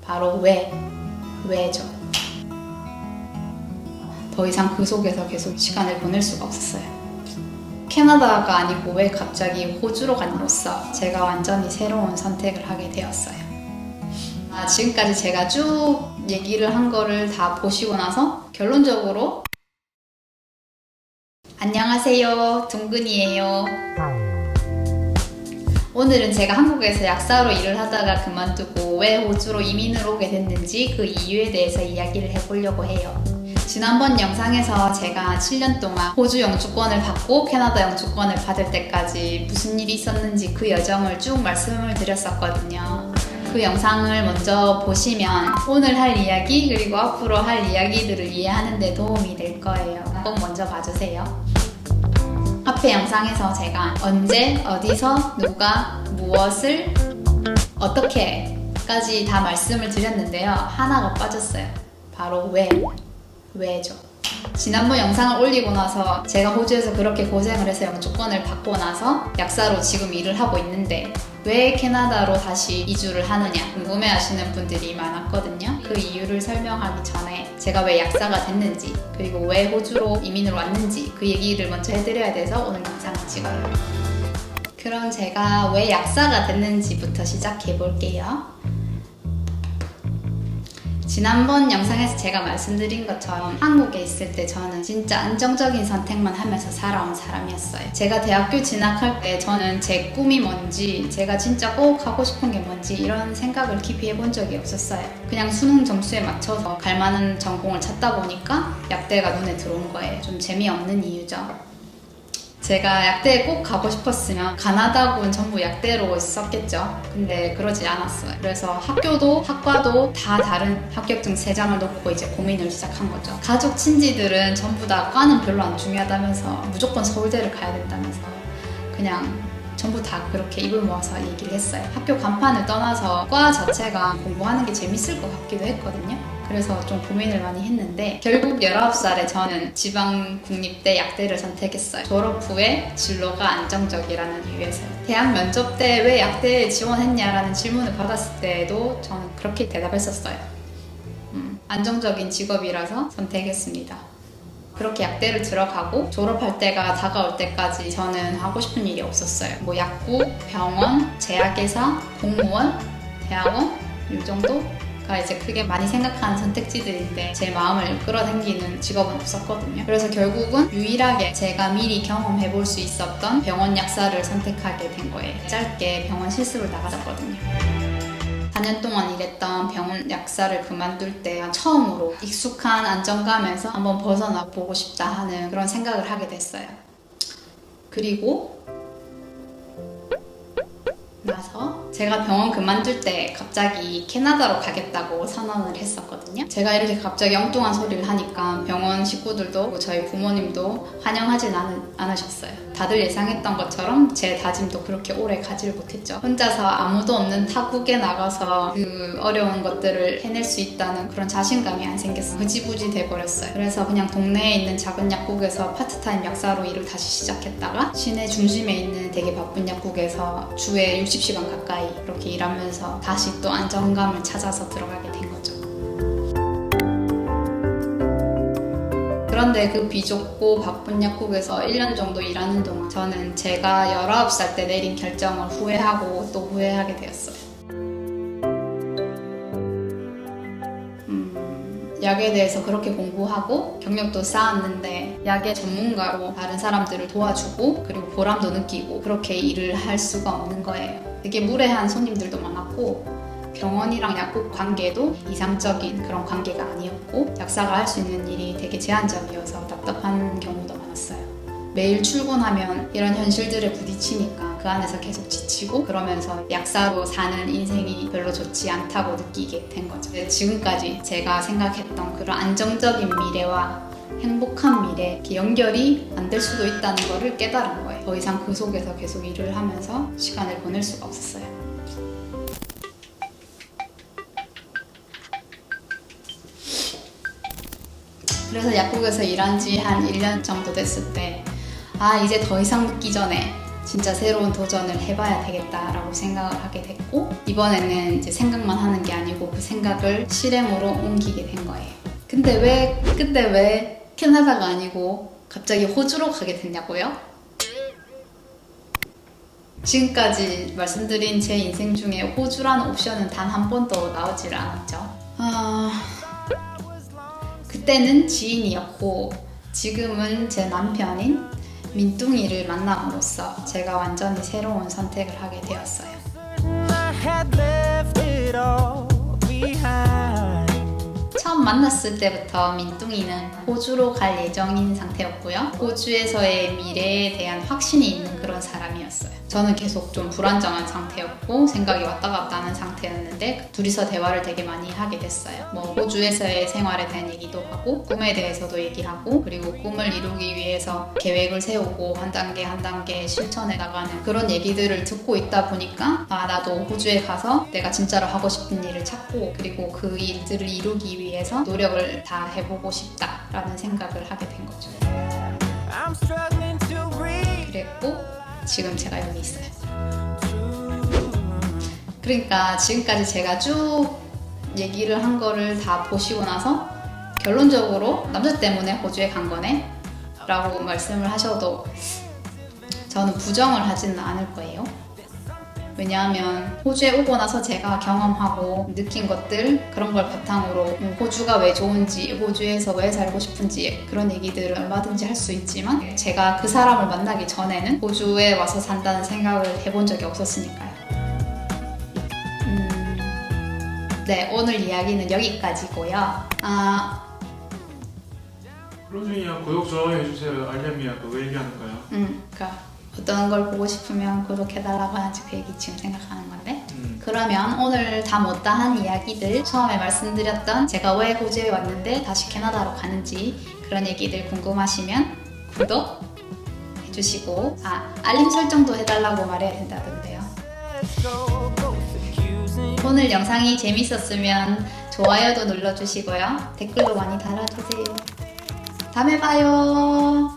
바로 왜죠. 더 이상 그 속에서 계속 시간을 보낼 수가 없었어요. 캐나다가 아니고 왜 갑자기 호주로 간으로써 제가 완전히 새로운 선택을 하게 되었어요. 지금까지 제가 쭉 얘기를 한 거를 다 보시고 나서 결론적으로 안녕하세요, 둥근이에요. 오늘은 제가 한국에서 약사로 일을 하다가 그만두고 왜 호주로 이민을 오게 됐는지 그 이유에 대해서 이야기를 해보려고 해요. 지난번 영상에서 제가 7년 동안 호주 영주권을 받고 캐나다 영주권을 받을 때까지 무슨 일이 있었는지 그 여정을 쭉 말씀을 드렸었거든요. 그 영상을 먼저 보시면 오늘 할 이야기 그리고 앞으로 할 이야기들을 이해하는 데 도움이 될 거예요. 꼭 먼저 봐주세요. 앞에 영상에서 제가 언제, 어디서, 누가, 무엇을, 어떻게까지 다 말씀을 드렸는데요. 하나가 빠졌어요. 바로 왜죠. 지난번 영상을 올리고 나서 제가 호주에서 그렇게 고생을 해서 영주권을 받고 나서 약사로 지금 일을 하고 있는데 왜 캐나다로 다시 이주를 하느냐 궁금해하시는 분들이 많았거든요. 그 이유를 설명하기 전에 제가 왜 약사가 됐는지 그리고 왜 호주로 이민을 왔는지 그 얘기를 먼저 해드려야 돼서 오늘 영상을 찍어요. 그럼 제가 왜 약사가 됐는지부터 시작해 볼게요. 지난번 영상에서 제가 말씀드린 것처럼 한국에 있을 때 저는 진짜 안정적인 선택만 하면서 살아온 사람이었어요. 제가 대학교 진학할 때 저는 제 꿈이 뭔지 제가 진짜 꼭 하고 싶은 게 뭔지 이런 생각을 깊이 해본 적이 없었어요. 그냥 수능 점수에 맞춰서 갈 만한 전공을 찾다 보니까 약대가 눈에 들어온 거예요. 좀 재미없는 이유죠. 제가 약대에 꼭 가고 싶었으면 가나다군 전부 약대로 썼겠죠. 근데 그러지 않았어요. 그래서 학과도 다 다른 합격증 3장을 놓고 이제 고민을 시작한 거죠. 가족 친지들은 전부 다 과는 별로 안 중요하다면서 무조건 서울대를 가야 된다면서 그냥 전부 다 그렇게 입을 모아서 얘기를 했어요. 학교 간판을 떠나서 과 자체가 공부하는 게 재밌을 것 같기도 했거든요. 그래서 좀 고민을 많이 했는데 결국 19살에 저는 지방국립대 약대를 선택했어요. 졸업 후에 진로가 안정적이라는 이유에서요. 대학 면접 때 왜 약대에 지원했냐라는 질문을 받았을 때도 저는 그렇게 대답했었어요. 안정적인 직업이라서 선택했습니다. 그렇게 약대를 들어가고 졸업할 때가 다가올 때까지 저는 하고 싶은 일이 없었어요. 뭐 약국, 병원, 제약회사, 공무원, 대학원 이 정도가 이제 크게 많이 생각하는 선택지들인데 제 마음을 끌어당기는 직업은 없었거든요. 그래서 결국은 유일하게 제가 미리 경험해볼 수 있었던 병원 약사를 선택하게 된 거예요. 짧게 병원 실습을 나갔었거든요. 4년 동안 일했던 병원 약사를 그만둘 때 처음으로 익숙한 안정감에서 한번 벗어나 보고 싶다 하는 그런 생각을 하게 됐어요. 그리고 나서 제가 병원 그만둘 때 갑자기 캐나다로 가겠다고 선언을 했었거든요. 제가 이렇게 갑자기 엉뚱한 소리를 하니까 병원 식구들도 저희 부모님도 환영하진 않으셨어요. 다들 예상했던 것처럼 제 다짐도 그렇게 오래 가지를 못했죠. 혼자서 아무도 없는 타국에 나가서 그 어려운 것들을 해낼 수 있다는 그런 자신감이 안 생겼어요. 흐지부지 돼버렸어요. 그래서 그냥 동네에 있는 작은 약국에서 파트타임 약사로 일을 다시 시작했다가 시내 중심에 있는 되게 바쁜 약국에서 주에 60시간 가까이 그렇게 일하면서 다시 또 안정감을 찾아서 들어가게 된 거죠. 그런데 그 비좁고 바쁜 약국에서 1년 정도 일하는 동안 저는 제가 19살 때 내린 결정을 후회하고 또 후회하게 되었어요. 약에 대해서 그렇게 공부하고 경력도 쌓았는데 약의 전문가로 다른 사람들을 도와주고 그리고 보람도 느끼고 그렇게 일을 할 수가 없는 거예요. 되게 무례한 손님들도 많았고 병원이랑 약국 관계도 이상적인 그런 관계가 아니었고 약사가 할 수 있는 일이 되게 제한적이어서 답답한 경우도 많았어요. 매일 출근하면 이런 현실들에 부딪히니까 그 안에서 계속 지치고 그러면서 약사로 사는 인생이 별로 좋지 않다고 느끼게 된 거죠. 지금까지 제가 생각했던 그런 안정적인 미래와 행복한 미래 이렇게 연결이 안 될 수도 있다는 거를 깨달은 거예요. 더 이상 그 속에서 계속 일을 하면서 시간을 보낼 수가 없었어요. 그래서 약국에서 일한 지 한 1년 정도 됐을 때 이제 더 이상 늦기 전에 진짜 새로운 도전을 해봐야 되겠다라고 생각을 하게 됐고, 이번에는 이제 생각만 하는 게 아니고 그 생각을 실행으로 옮기게 된 거예요. 근데 왜 캐나다가 아니고 갑자기 호주로 가게 됐냐고요? 지금까지 말씀드린 제 인생 중에 호주라는 옵션은 단 한 번도 나오질 않았죠. 그때는 지인이었고 지금은 제 남편인 민뚱이를 만남으로써 제가 완전히 새로운 선택을 하게 되었어요. 처음 만났을 때부터 민뚱이는 호주로 갈 예정인 상태였고요. 호주에서의 미래에 대한 확신이 있는 그런 사람이었어요. 저는 계속 좀 불안정한 상태였고 생각이 왔다 갔다 하는 상태였는데 둘이서 대화를 되게 많이 하게 됐어요. 뭐 호주에서의 생활에 대한 얘기도 하고 꿈에 대해서도 얘기하고, 그리고 꿈을 이루기 위해서 계획을 세우고 한 단계 한 단계 실천해 나가는 그런 얘기들을 듣고 있다 보니까 나도 호주에 가서 내가 진짜로 하고 싶은 일을 찾고 그리고 그 일들을 이루기 위해서 노력을 다 해보고 싶다라는 생각을 하게 된 거죠. 그랬고 지금 제가 여기 있어요. 그러니까 지금까지 제가 쭉 얘기를 한 거를 다 보시고 나서 결론적으로 남자 때문에 호주에 간 거네? 라고 말씀을 하셔도 저는 부정을 하지는 않을 거예요. 왜냐하면 호주에 오고 나서 제가 경험하고 느낀 것들, 그런 걸 바탕으로 호주가 왜 좋은지, 호주에서 왜 살고 싶은지 그런 얘기들을 얼마든지 할 수 있지만 제가 그 사람을 만나기 전에는 호주에 와서 산다는 생각을 해본 적이 없었으니까요. 네, 오늘 이야기는 여기까지고요. 로중이야, 구독, 좋아요 해주세요. 알림이야, 그거 얘기하는 거야. 그러니까 어떤 걸 보고 싶으면 구독해달라고 하는지 그 얘기 지금 생각하는 건데, 그러면 오늘 다 못다한 이야기들, 처음에 말씀드렸던 제가 왜 호주에 왔는데 다시 캐나다로 가는지 그런 얘기들 궁금하시면 구독 해주시고 알림 설정도 해달라고 말해야 된다던데요. 오늘 영상이 재밌었으면 좋아요도 눌러주시고요. 댓글도 많이 달아주세요. 다음에 봐요.